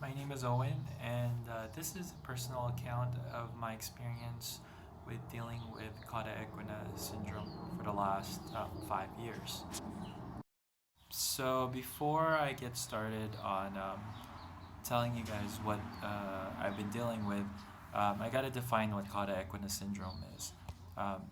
My name is Owen, and this is a personal account of my experience with dealing with Cauda Equina Syndrome for the last 5 years. So, before I get started on telling you guys what I've been dealing with, I gotta define what Cauda Equina Syndrome is.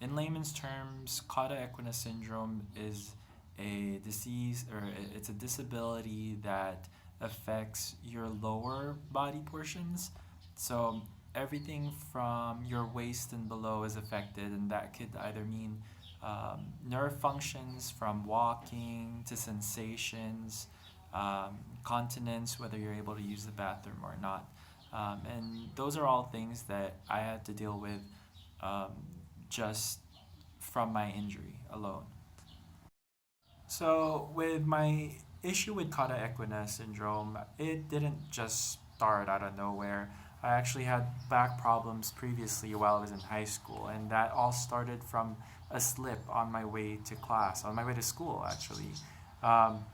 In layman's terms, Cauda Equina Syndrome is a disease or it's a disability that affects your lower body portions. So everything from your waist and below is affected, and that could either mean nerve functions from walking to sensations, continence, whether you're able to use the bathroom or not. And those are all things that I had to deal with um, just from my injury alone. So, with my issue with Cauda equina syndrome, it didn't just start out of nowhere. I actually had back problems previously while I was in high school, and that all started from a slip on my way to class, on my way to school, actually. Um,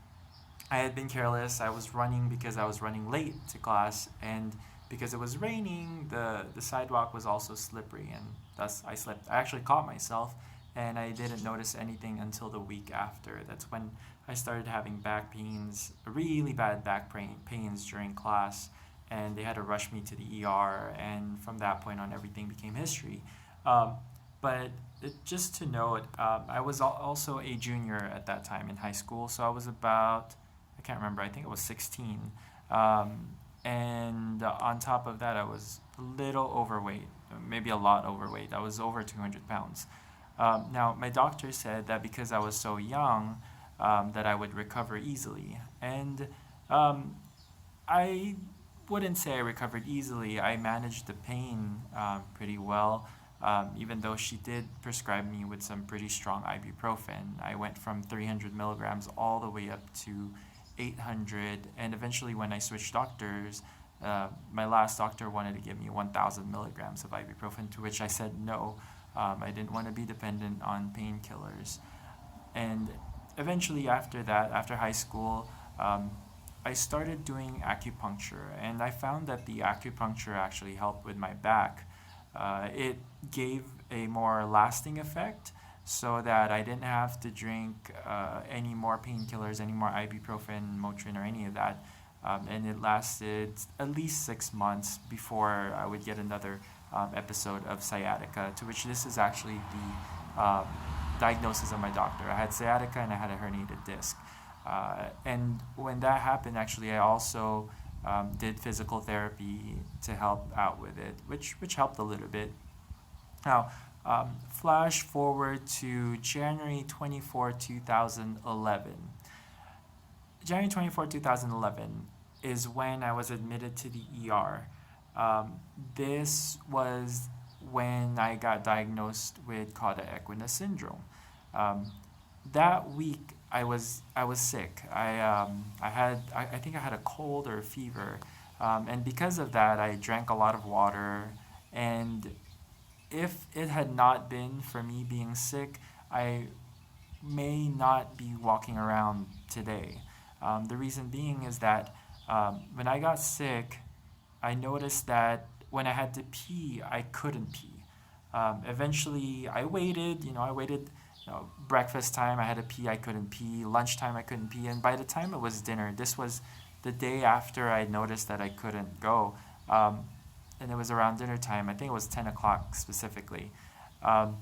I had been careless. I was running because I was running late to class, and because it was raining, the sidewalk was also slippery, and thus I slipped. I actually caught myself, and I didn't notice anything until the week after. That's when I started having back pains, really bad pains during class, and they had to rush me to the ER, and from that point on, everything became history. Um, but just to note, I was also a junior at that time in high school, so I was about, I can't remember, I think it was 16. And on top of that, I was a little overweight, maybe a lot overweight. I was over 200 pounds. Now, my doctor said that because I was so young, that I would recover easily. And um, I wouldn't say I recovered easily. I managed the pain pretty well, even though she did prescribe me with some pretty strong ibuprofen. I went from 300 milligrams all the way up to 800, and eventually, when I switched doctors, my last doctor wanted to give me 1,000 milligrams of ibuprofen, to which I said no. I didn't want to be dependent on painkillers. And eventually, after that, after high school, I started doing acupuncture, and I found that the acupuncture actually helped with my back. It gave a more lasting effect so that I didn't have to drink any more painkillers, any more ibuprofen, Motrin, or any of that. And it lasted at least 6 months before I would get another episode of sciatica, to which this is actually the diagnosis of my doctor. I had sciatica and I had a herniated disc. And when that happened, actually, I also did physical therapy to help out with it, which helped a little bit. Now, flash forward to January 24, 2011. January 24, 2011 is when I was admitted to the ER. This was when I got diagnosed with Cauda equina syndrome. Um, that week, I was sick. I think I had a cold or a fever, and because of that, I drank a lot of water. And if it had not been for me being sick, I may not be walking around today. The reason being is that when I got sick, I noticed that when I had to pee, I couldn't pee. Eventually, I waited, breakfast time, I had to pee, I couldn't pee. Lunchtime, I couldn't pee. And by the time it was dinner, this was the day after I noticed that I couldn't go. Um, and it was around dinner time. I think it was 10 o'clock specifically. Um,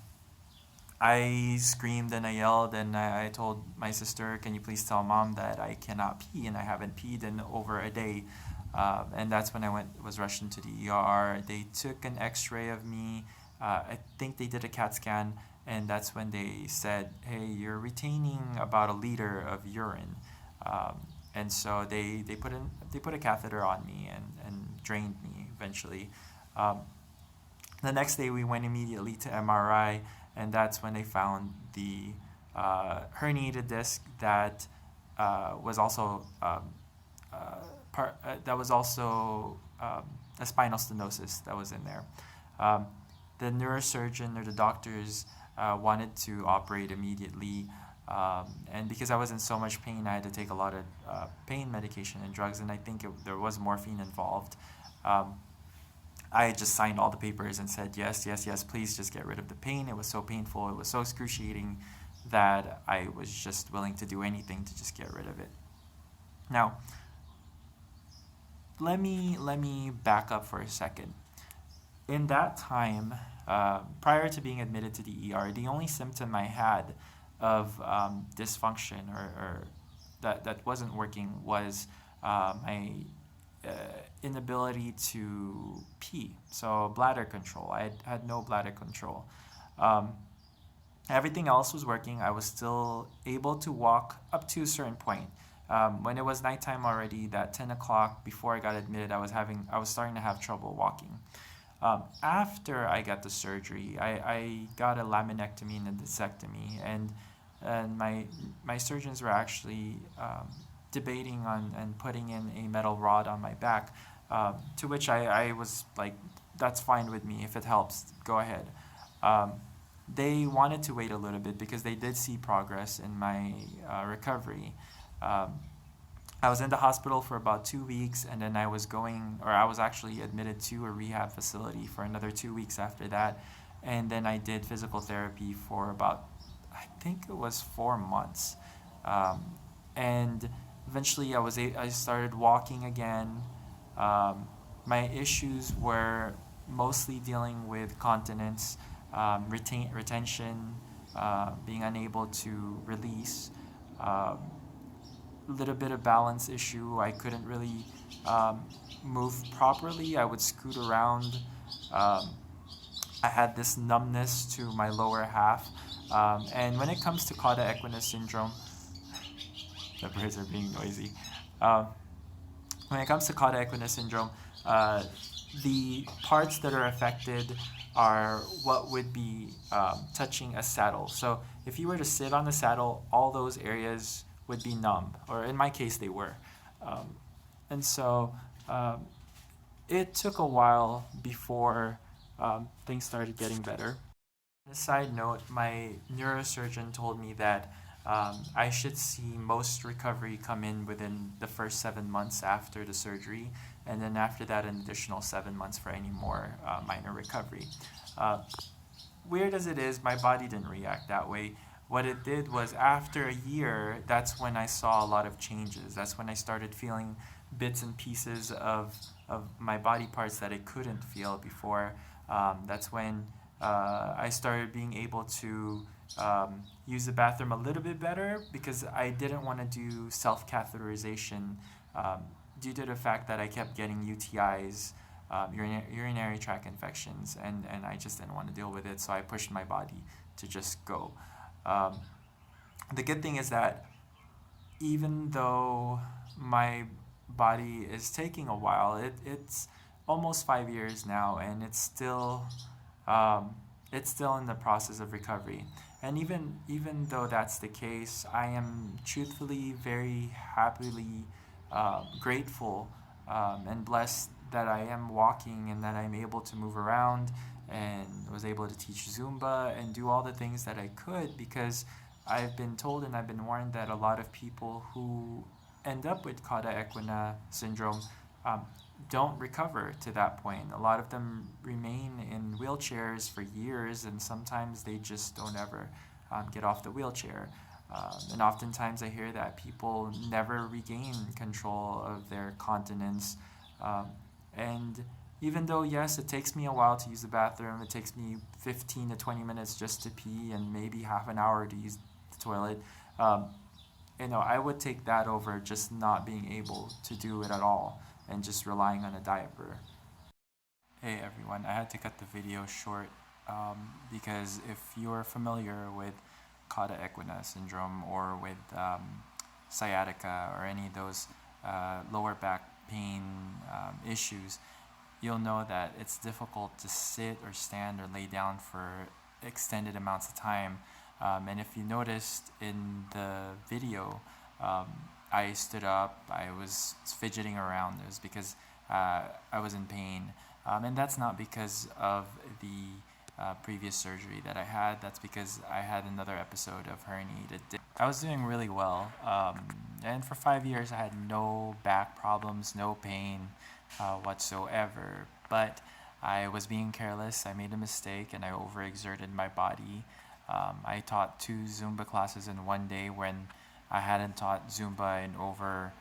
I screamed and I yelled and I told my sister, "Can you please tell mom that I cannot pee and I haven't peed in over a day?" And that's when I was rushed into the ER. They took an X-ray of me. I think they did a CAT scan, and that's when they said, "Hey, you're retaining about a liter of urine." And so they put a catheter on me and drained me eventually. Um, the next day we went immediately to MRI, and that's when they found the herniated disc that was also that was also a spinal stenosis that was in there. The neurosurgeon or the doctors wanted to operate immediately, And because I was in so much pain, I had to take a lot of pain medication and drugs, and I think there was morphine involved. Um, I just signed all the papers and said, yes, yes, yes, please just get rid of the pain. It was so painful, it was so excruciating that I was just willing to do anything to just get rid of it. Now, let me back up for a second. In that time, prior to being admitted to the ER, the only symptom I had of dysfunction or that wasn't working was my uh, inability to pee. So bladder control. I had no bladder control. Um, Everything else was working. I was still able to walk up to a certain point. When it was nighttime already, that 10 o'clock before I got admitted, I was starting to have trouble walking. After I got the surgery, I got a laminectomy and a discectomy, and my surgeons were actually debating on and putting in a metal rod on my back, to which I was like, that's fine with me. If it helps, go ahead. Um, they wanted to wait a little bit because they did see progress in my recovery. Um, I was in the hospital for about 2 weeks, and then I was actually admitted to a rehab facility for another 2 weeks after that. And then I did physical therapy for about, I think it was 4 months. Um, and eventually I started walking again. Um, my issues were mostly dealing with continence, retention, being unable to release. Um, Little bit of balance issue. I couldn't really move properly. I would scoot around. Um, I had this numbness to my lower half. And when it comes to Cauda Equina Syndrome, the birds are being noisy. Um, when it comes to Cauda Equina Syndrome, uh, the parts that are affected are what would be touching a saddle. So if you were to sit on the saddle, all those areas would be numb, or in my case, they were. Um, and so um, it took a while before things started getting better. On a side note, my neurosurgeon told me that I should see most recovery come in within the first 7 months after the surgery, and then after that, an additional 7 months for any more minor recovery. Uh, Weird as it is, my body didn't react that way. What it did was after a year, that's when I saw a lot of changes. That's when I started feeling bits and pieces of my body parts that I couldn't feel before. That's when I started being able to use the bathroom a little bit better because I didn't want to do self catheterization due to the fact that I kept getting UTIs, urinary tract infections, and I just didn't want to deal with it, so I pushed my body to just go. Um, the good thing is that even though my body is taking a while, it's almost 5 years now, and um, it's still in the process of recovery. And even though that's the case, I am truthfully very happily grateful and blessed that I am walking and that I'm able to move around and was able to teach Zumba and do all the things that I could because I've been told and I've been warned that a lot of people who end up with Cauda equina syndrome um, don't recover to that point. A lot of them remain in wheelchairs for years, and sometimes they just don't ever get off the wheelchair. And oftentimes I hear that people never regain control of their continence. Um, and even though, yes, it takes me a while to use the bathroom, it takes me 15 to 20 minutes just to pee and maybe half an hour to use the toilet, um, I would take that over just not being able to do it at all and just relying on a diaper. Hey everyone, I had to cut the video short because if you're familiar with Cauda equina syndrome or with sciatica or any of those lower back pain issues, you'll know that it's difficult to sit or stand or lay down for extended amounts of time. And if you noticed in the video, I stood up, I was fidgeting around. It was because I was in pain. And that's not because of the previous surgery that I had. That's because I had another episode of herniated disc. I was doing really well, and for 5 years I had no back problems, no pain whatsoever. But I was being careless. I made a mistake, and I overexerted my body. I taught 2 Zumba classes in one day when I hadn't taught Zumba in over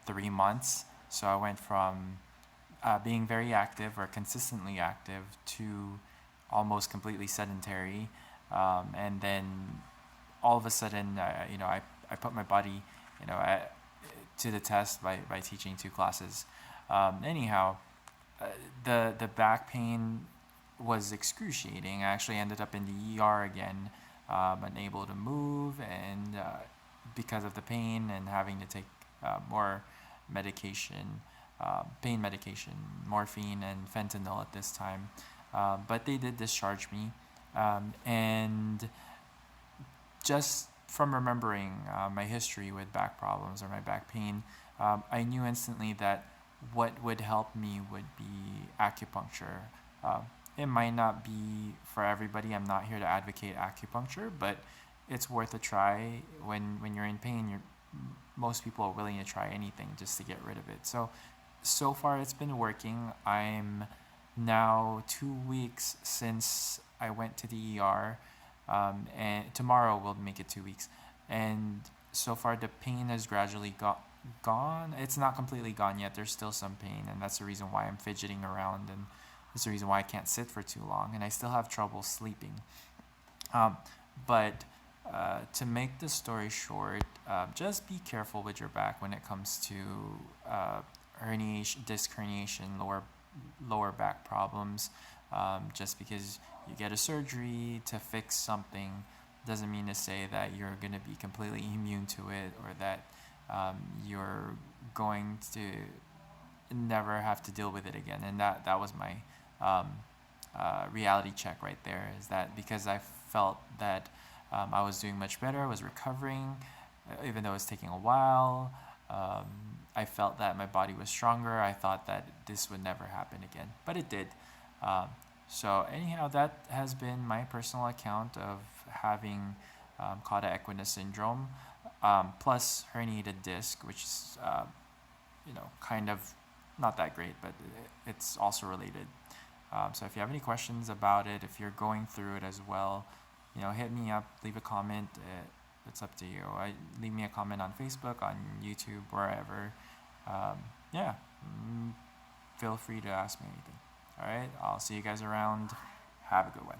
3 months. So I went from being very active or consistently active to almost completely sedentary. And then all of a sudden, I put my body, to the test by teaching 2 classes. Anyhow, the back pain was excruciating. I actually ended up in the ER again, unable to move, and because of the pain and having to take more medication, pain medication, morphine and fentanyl at this time. But they did discharge me, and just from remembering my history with back problems or my back pain, I knew instantly that what would help me would be acupuncture. It might not be for everybody. I'm not here to advocate acupuncture, but it's worth a try. When you're in pain, most people are willing to try anything just to get rid of it. So far it's been working. I'm now 2 weeks since I went to the ER, and tomorrow will make it 2 weeks. And so far the pain has gradually gone. It's not completely gone yet. There's still some pain, and that's the reason why I'm fidgeting around, and that's the reason why I can't sit for too long, and I still have trouble sleeping. But to make the story short, just be careful with your back when it comes to herniation, disc herniation, lower back problems. Just because you get a surgery to fix something doesn't mean to say that you're going to be completely immune to it, or that you're going to never have to deal with it again. And that was my reality check right there, is that because I felt that I was doing much better, I was recovering, even though it was taking a while. I felt that my body was stronger. I thought that this would never happen again, but it did. So anyhow, that has been my personal account of having Cauda Equina Syndrome, plus herniated disc, which is kind of not that great, but it's also related. So if you have any questions about it, if you're going through it as well, hit me up, leave a comment. It's up to you. Leave me a comment on Facebook, on YouTube, wherever. Yeah, feel free to ask me anything. All right, I'll see you guys around. Have a good one.